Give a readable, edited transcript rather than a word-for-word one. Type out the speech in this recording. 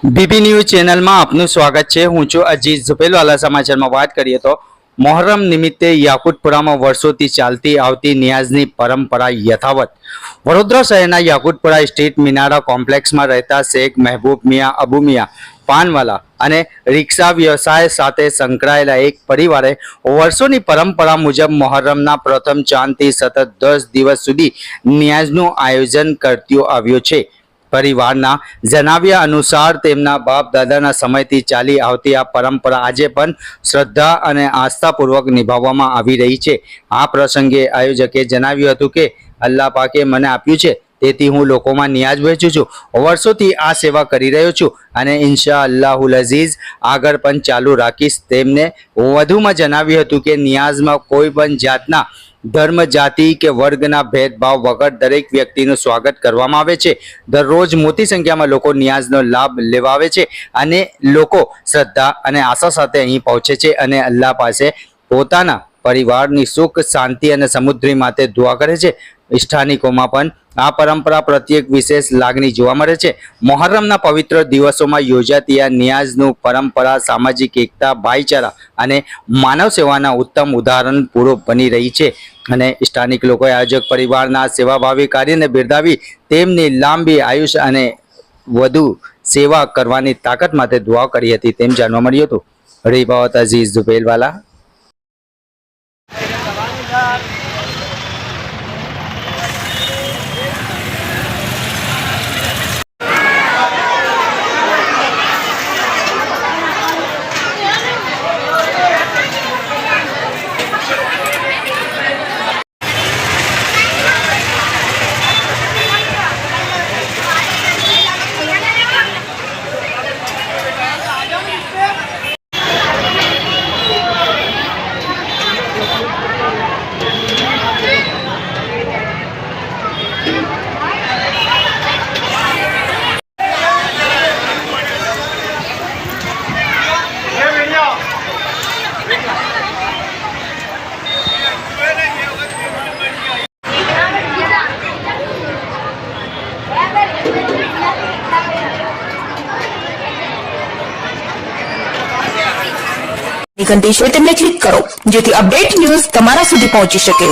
BB news ચેનલમાં આપનું સ્વાગત છે। હું છું અજીત ઝુપેલવાલા। સમાચારમાં વાત કરીએ તો મોહરમ નિમિત્તે યાકુતપુરામાં વર્ષોથી ચાલતી આવતી નિયાઝની પરંપરા યથાવત। વડોદરા શહેરના યાકુતપુરા સ્ટ્રીટ મિનારા કોમ્પ્લેક્સમાં રહેતા શેખ મહેબૂબ મિયા અબુ મિયા પાનવાલા અને રિક્ષા વ્યવસાય સાથે સંકળાયેલા એક પરિવારે વર્ષોની પરંપરા મુજબ મોહરમના પ્રથમ ચાંદથી સતત 10 દિવસ સુધી નિયાઝનું આયોજન કરતું આવ્યું છે। પરિવારના જણાવ્યા અનુસાર તેમના બાપ દાદાના સમયથી ચાલી આવતી આ પરંપરા આજે પણ શ્રદ્ધા અને આસ્થાપૂર્વક નિભાવવામાં આવી રહી છે। આ પ્રસંગે આયોજકે જણાવ્યું હતું કે અલ્લાહ પાકે મને આપ્યું છે તેથી હું લોકોમાં નિયાઝ વહેંચું છું। વર્ષોથી આ સેવા કરી રહ્યો છું અને ઇન્શા અલ્લાહુલ અઝીઝ આગળ પણ ચાલુ રાખીશ। તેમને વધુમાં જણાવ્યું હતું કે નિયાઝમાં કોઈ પણ જાતના ધર્મ જાતિ કે વર્ગના ભેદભાવ વગર દરેક વ્યક્તિનું સ્વાગત કરવામાં આવે છે। દરરોજ મોટી સંખ્યામાં લોકો નિયાઝનો લાભ લેવા આવે છે અને લોકો શ્રદ્ધા અને આશા સાથે અહીં પહોંચે છે અને અલ્લાહ પાસે પોતાના પરિવારની સુખ શાંતિ અને સમૃદ્ધિ માટે દુઆ કરે છે। સ્થાનિકોમાં પણ આ પરંપરા પ્રત્યે વિશેષ લાગણી જોવા મળે છે। મોહર્રમના પવિત્ર દિવસોમાં યોજાતી આ નિયાઝનું પરંપરા સામાજિક એકતા ભાઈચારા અને માનવ સેવાના ઉત્તમ ઉદાહરણ પૂરું બની રહી છે અને સ્થાનિક લોકોએ આયોજક પરિવારના સેવાભાવી કાર્યને બિરદાવી તેમની લાંબી આયુષ્ય અને વધુ સેવા કરવાની તાકાત માટે દુઆ કરી હતી તેમ જાણવા મળ્યું હતું। રિપોર્ટ અઝીઝ ઝુપેલવાલા। ઘંટી છે તેમને ક્લિક કરો જેથી અપડેટ ન્યૂઝ તમારા સુધી પહોંચી શકે।